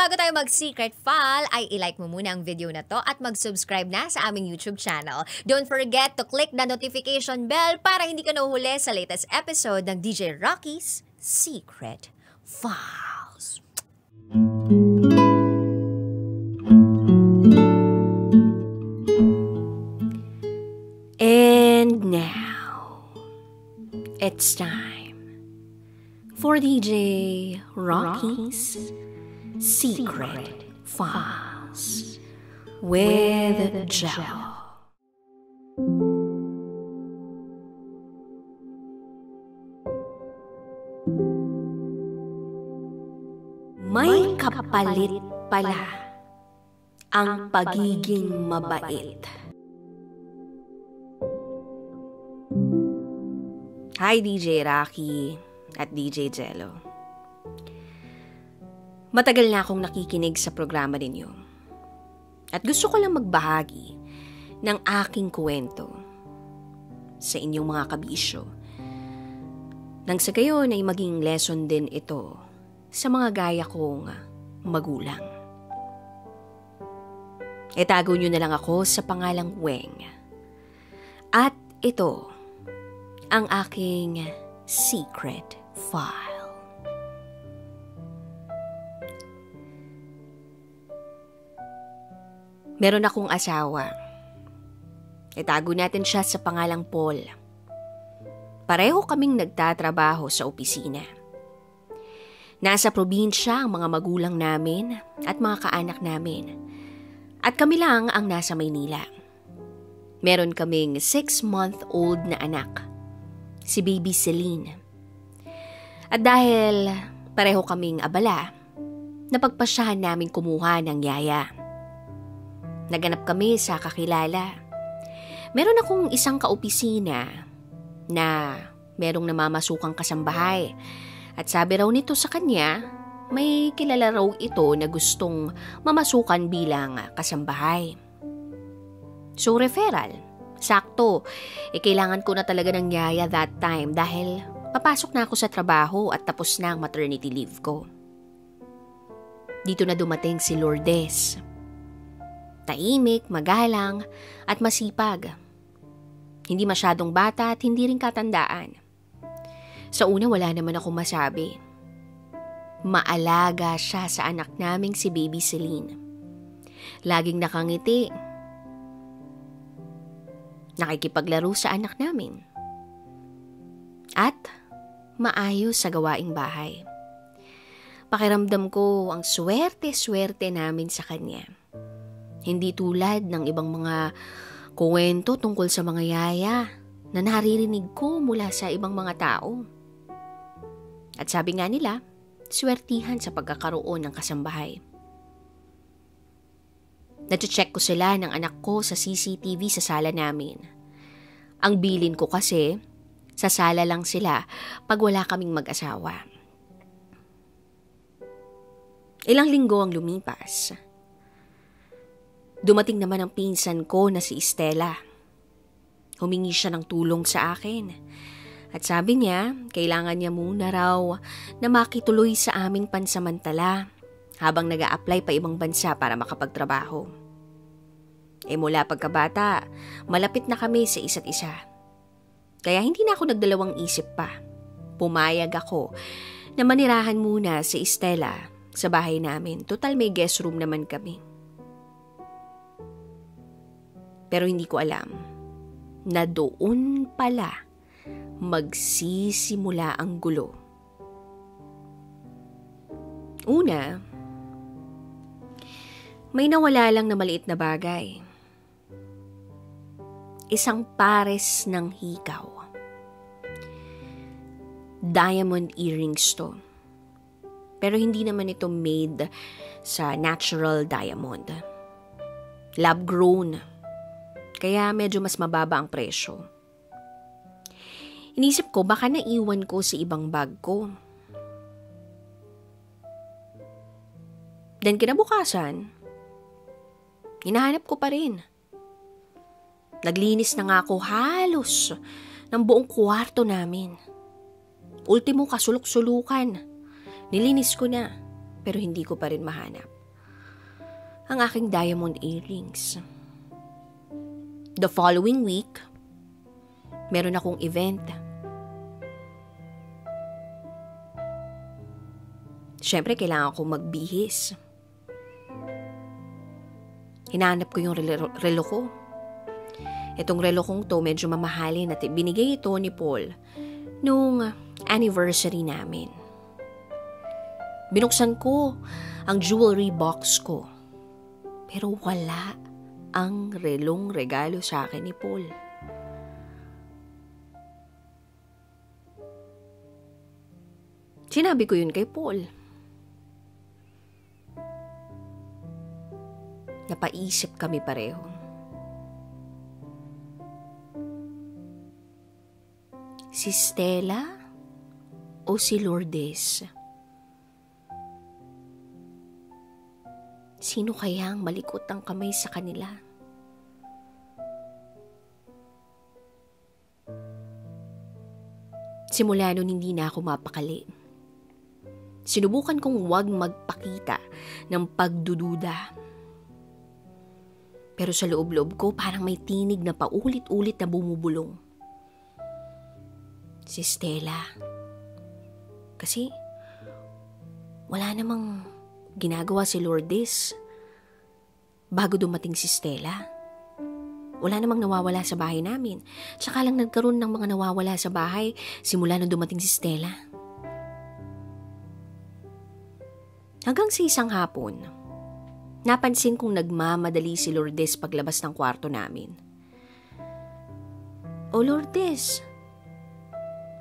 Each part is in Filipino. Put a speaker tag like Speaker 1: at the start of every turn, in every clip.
Speaker 1: bago tayo mag-secret file, ay ilike mo muna ang video na to at mag-subscribe na sa aming YouTube channel. Don't forget to click the notification bell para hindi ka nahuhuli sa latest episode ng DJ Rocky's Secret Files. And now, it's time for DJ Rocky's Secret Files with Joe. May kapalit pala ang pagiging mabait. Hi DJ Rocky at DJ Jello. Matagal na akong nakikinig sa programa ninyo. At gusto ko lang magbahagi ng aking kwento sa inyong mga kabisyo. Nang sa gayon ay maging lesson din ito sa mga gaya kong magulang. Itago nyo na lang ako sa pangalang Weng. At ito ang aking secret file. Meron akong asawa. Itago natin siya sa pangalang Paul. Pareho kaming nagtatrabaho sa opisina. Nasa probinsya ang mga magulang namin at mga kaanak namin. At kami lang ang nasa Maynila. Meron kaming 6-month-old na anak, si Baby Celine. At dahil pareho kaming abala, napagpasyahan namin kumuha ng yaya. Naganap kami sa kakilala. Meron akong isang kaopisina na merong namamasukang kasambahay. At sabi raw nito sa kanya, may kilala raw ito na gustong mamasukan bilang kasambahay. So referral, sakto, kailangan ko na talaga ng yaya that time dahil papasok na ako sa trabaho at tapos na ang maternity leave ko. Dito na dumating si Lourdes. Tahimik, magalang at masipag. Hindi masyadong bata at hindi rin katandaan. Sa una wala naman ako masabi. Maalaga siya sa anak naming si Baby Celine. Laging nakangiti. Nakikipaglaro sa anak namin. At maayos sa gawaing bahay. Pakiramdam ko ang swerte-swerte namin sa kanya. Hindi tulad ng ibang mga kuwento tungkol sa mga yaya na naririnig ko mula sa ibang mga tao. At sabi nga nila, swertihan sa pagkakaroon ng kasambahay. Nache-check ko sila ng anak ko sa CCTV sa sala namin. Ang bilin ko kasi, sa sala lang sila pag wala kaming mag-asawa. Ilang linggo ang lumipas. Dumating naman ang pinsan ko na si Estela. Humingi siya ng tulong sa akin. At sabi niya, kailangan niya muna raw na makituloy sa aming pansamantala habang nag-a-apply pa ibang bansa para makapagtrabaho. Mula pagkabata, malapit na kami sa isa't isa. Kaya hindi na ako nagdalawang isip pa. Pumayag ako na manirahan muna si Estela sa bahay namin. Total may guest room naman kami. Pero hindi ko alam na doon pala magsisimula ang gulo. Una, may nawala lang na maliit na bagay. Isang pares ng hikaw. Diamond earrings to. Pero hindi naman ito made sa natural diamond. Lab grown. Kaya medyo mas mababa ang presyo. Inisip ko baka naiwan ko sa ibang bag ko. Then kinabukasan, hinahanap ko pa rin. Naglinis na nga ako halos ng buong kwarto namin. Ultimo kasulok-sulukan, nilinis ko na. pero hindi ko pa rin mahanap ang aking diamond earrings. The following week, meron akong event. Siyempre, kailangan kong magbihis. Hinahanap ko yung relo ko. Itong relo kong to medyo mamahalin at binigay ito ni Paul nung anniversary namin. Binuksan ko ang jewelry box ko. Pero wala ang relong regalo sa akin ni Paul. Sinabi ko yun kay Paul. Napaisip kami pareho. Si Stella o si Lourdes? Sino kaya ang malikot ang kamay sa kanila? Simula nun hindi na ako mapakali. Sinubukan kong huwag magpakita ng pagdududa. Pero sa loob-loob ko parang may tinig na paulit-ulit na bumubulong. Si Stella. Kasi wala namang ginagawa si Lourdes bago dumating si Stella. Wala namang nawawala sa bahay namin. Tsaka lang nagkaroon ng mga nawawala sa bahay simula nung dumating si Stella. Hanggang sa isang hapon, napansin kong nagmamadali si Lourdes paglabas ng kwarto namin. "O Lourdes,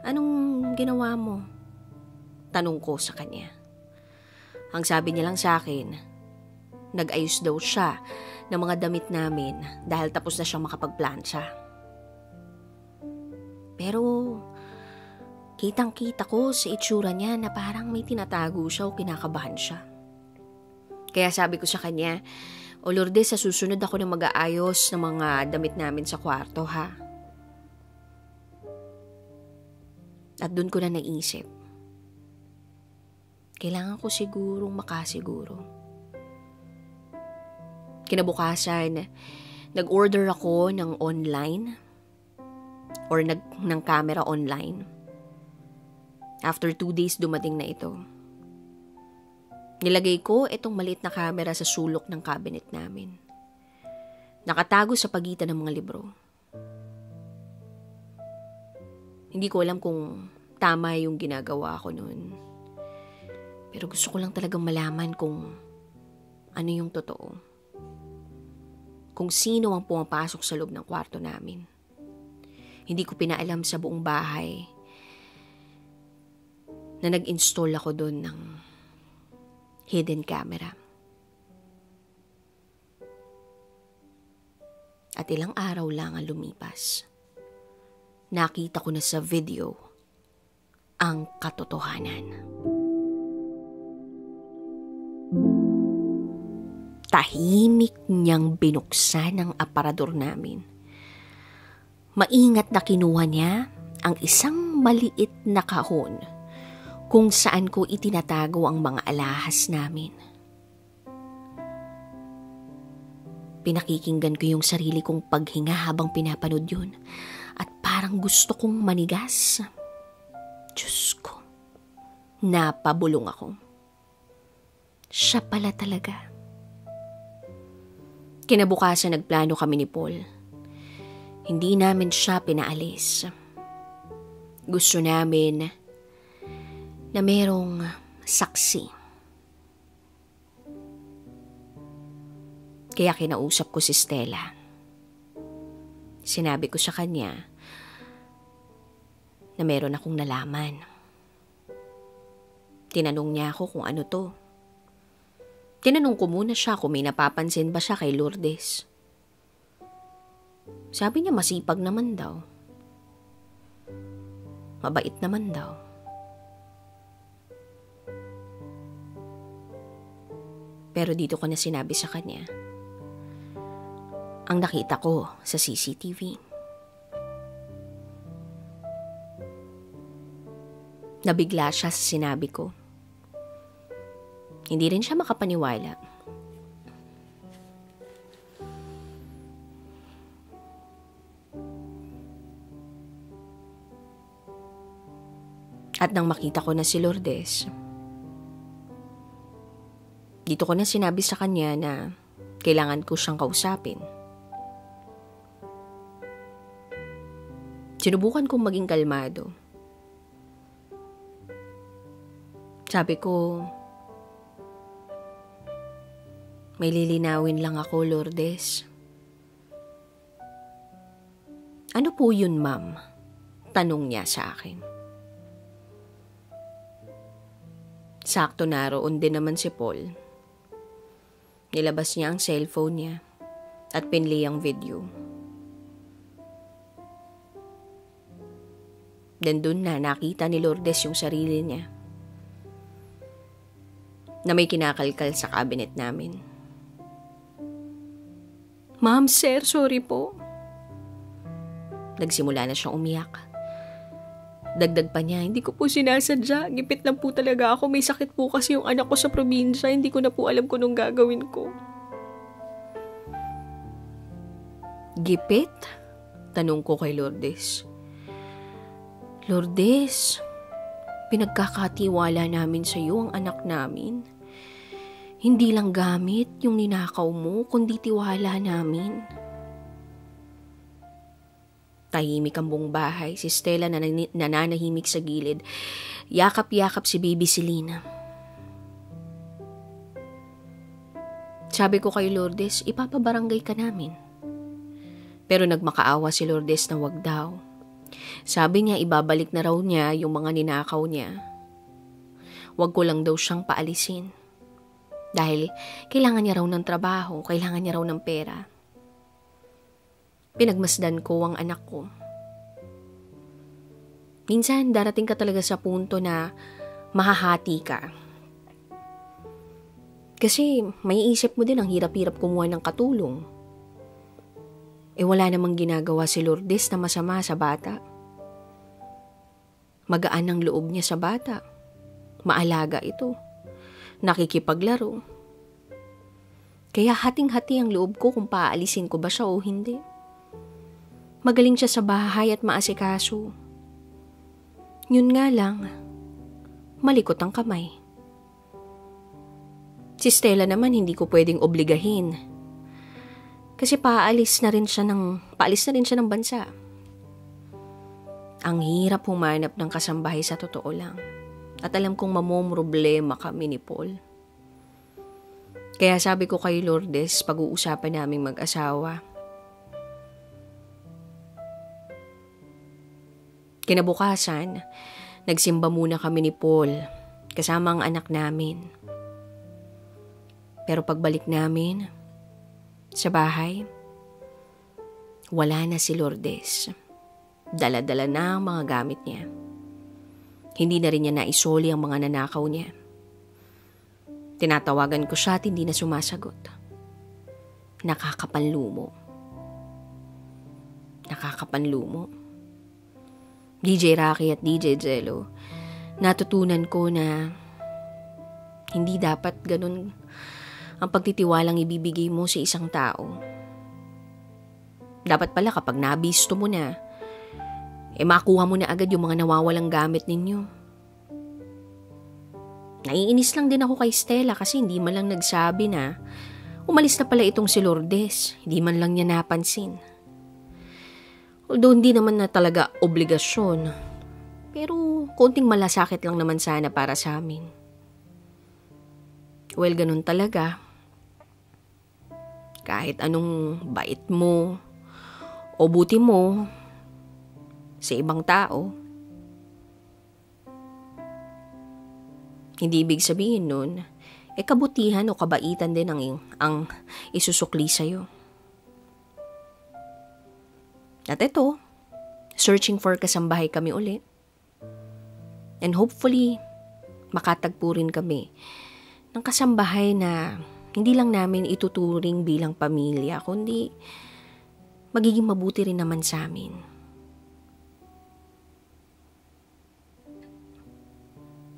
Speaker 1: anong ginawa mo?" Tanong ko sa kanya. Ang sabi niya lang sa akin, nag-ayos daw siya ng mga damit namin dahil tapos na siyang makapagplansya. Pero kitang-kita ko sa itsura niya na parang may tinatago siya o kinakabahan siya. Kaya sabi ko sa kanya, "O Lourdes, sa susunod ako na mag-aayos ng mga damit namin sa kwarto, ha?" At doon ko na naisip, kailangan ko sigurong makasiguro. Kinabukasan, nag-order ako ng online or ng camera online. After 2 days, dumating na ito. Nilagay ko itong maliit na camera sa sulok ng cabinet namin. Nakatago sa pagitan ng mga libro. Hindi ko alam kung tama yung ginagawa ko noon. Pero gusto ko lang talagang malaman kung ano yung totoo. Kung sino ang pumapasok sa loob ng kwarto namin. Hindi ko pinaalam sa buong bahay na nag-install ako doon ng hidden camera. At ilang araw lang ang lumipas. Nakita ko na sa video ang katotohanan. Tahimik niyang binuksan ang aparador namin. Maingat na kinuha niya ang isang maliit na kahon kung saan ko itinatago ang mga alahas namin. Pinakikinggan ko yung sarili kong paghinga habang pinapanood yun at parang gusto kong manigas. Diyos ko, napabulong ako. Siya pala talaga. Kinabukasan nagplano kami ni Paul. Hindi namin siya pinaalis. Gusto namin na merong saksi. Kaya kinausap ko si Stella. Sinabi ko sa kanya na meron akong nalaman. Tinanong niya ako kung ano to. Tinanong ko muna siya kung may napapansin ba siya kay Lourdes. Sabi niya masipag naman daw. Mabait naman daw. Pero dito ko na sinabi sa kanya ang nakita ko sa CCTV. Nabigla siya sa sinabi ko. Hindi rin siya makapaniwala. At nang makita ko na si Lourdes, dito ko na sinabi sa kanya na kailangan ko siyang kausapin. Sinubukan kong maging kalmado. Sabi ko, may lilinawin lang ako, Lourdes. Ano po yun, ma'am? Tanong niya sa akin. Sakto naroon din naman si Paul. Nilabas niya ang cellphone niya at pinli ang video. Then dun na nakita ni Lourdes yung sarili niya na may kinakalkal sa cabinet namin. Ma'am, sir, sorry po. Nagsimula na siyang umiyak. Dagdag pa niya, hindi ko po sinasadya. Gipit lang po talaga ako. May sakit po kasi yung anak ko sa probinsya. Hindi ko na po alam kung anong gagawin ko. Gipit? Tanong ko kay Lourdes. Lourdes, pinagkakatiwala namin sa iyo ang anak namin. Hindi lang gamit yung ninakaw mo, kundi tiwala namin. Tahimik ang buong bahay. Si Stella nananahimik sa gilid. Yakap-yakap si baby Selena. Sabi ko kay Lourdes, ipapabarangay ka namin. Pero nagmakaawa si Lourdes na wag daw. Sabi niya ibabalik na raw niya yung mga ninakaw niya. Wag ko lang daw siyang paalisin. Dahil kailangan niya raw ng trabaho, kailangan niya raw ng pera. Pinagmasdan ko ang anak ko. Minsan darating ka talaga sa punto na mahahati ka. Kasi may isip mo din ang hirap-hirap kumuha ng katulong. Wala namang ginagawa si Lourdes na masama sa bata. Magaan ang loob niya sa bata. Maalaga ito. Nakikipaglaro. Kaya hating-hati ang loob ko kung paalisin ko ba siya o hindi. Magaling siya sa bahay at maasikaso. Yun nga lang, malikot ang kamay. Si Stella naman hindi ko pwedeng obligahin. Kasi paalis na rin siya ng bansa. Ang hirap humanap ng kasambahay sa totoo lang. At alam kong mamomroblema kami ni Paul. Kaya sabi ko kay Lourdes, pag-uusapan naming mag-asawa. Kinabukasan, nagsimba muna kami ni Paul, kasama ang anak namin. Pero pagbalik namin sa bahay, wala na si Lourdes. Dala-dala na ang mga gamit niya. Hindi na rin niya naisoli ang mga nanakaw niya. Tinatawagan ko siya at hindi na sumasagot. Nakakapanlumo. DJ Rocky at DJ Jello, natutunan ko na hindi dapat ganun ang pagtitiwalang ibibigay mo sa isang tao. Dapat pala kapag nabisto mo na, makuha mo na agad yung mga nawawalang gamit ninyo. Naiinis lang din ako kay Stella kasi hindi man lang nagsabi na umalis na pala itong si Lourdes. Hindi man lang niya napansin. Although hindi naman na talaga obligasyon, pero konting malasakit lang naman sana para sa amin. Well, ganun talaga. Kahit anong bait mo o buti mo sa ibang tao, hindi ibig sabihin nun, kabutihan o kabaitan din ang isusukli sa'yo. At ito, searching for kasambahay kami ulit. And hopefully, makatagpo rin kami ng kasambahay na hindi lang namin ituturing bilang pamilya, kundi magiging mabuti rin naman sa amin.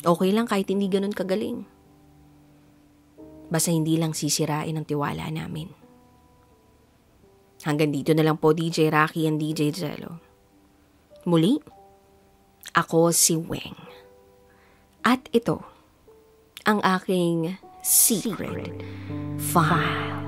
Speaker 1: Okay lang kahit hindi ganun kagaling. Basta hindi lang sisirain ang tiwala namin. Hanggang dito na lang po, DJ Rocky and DJ Jello. Muli, ako si Weng. At ito, ang aking secret file.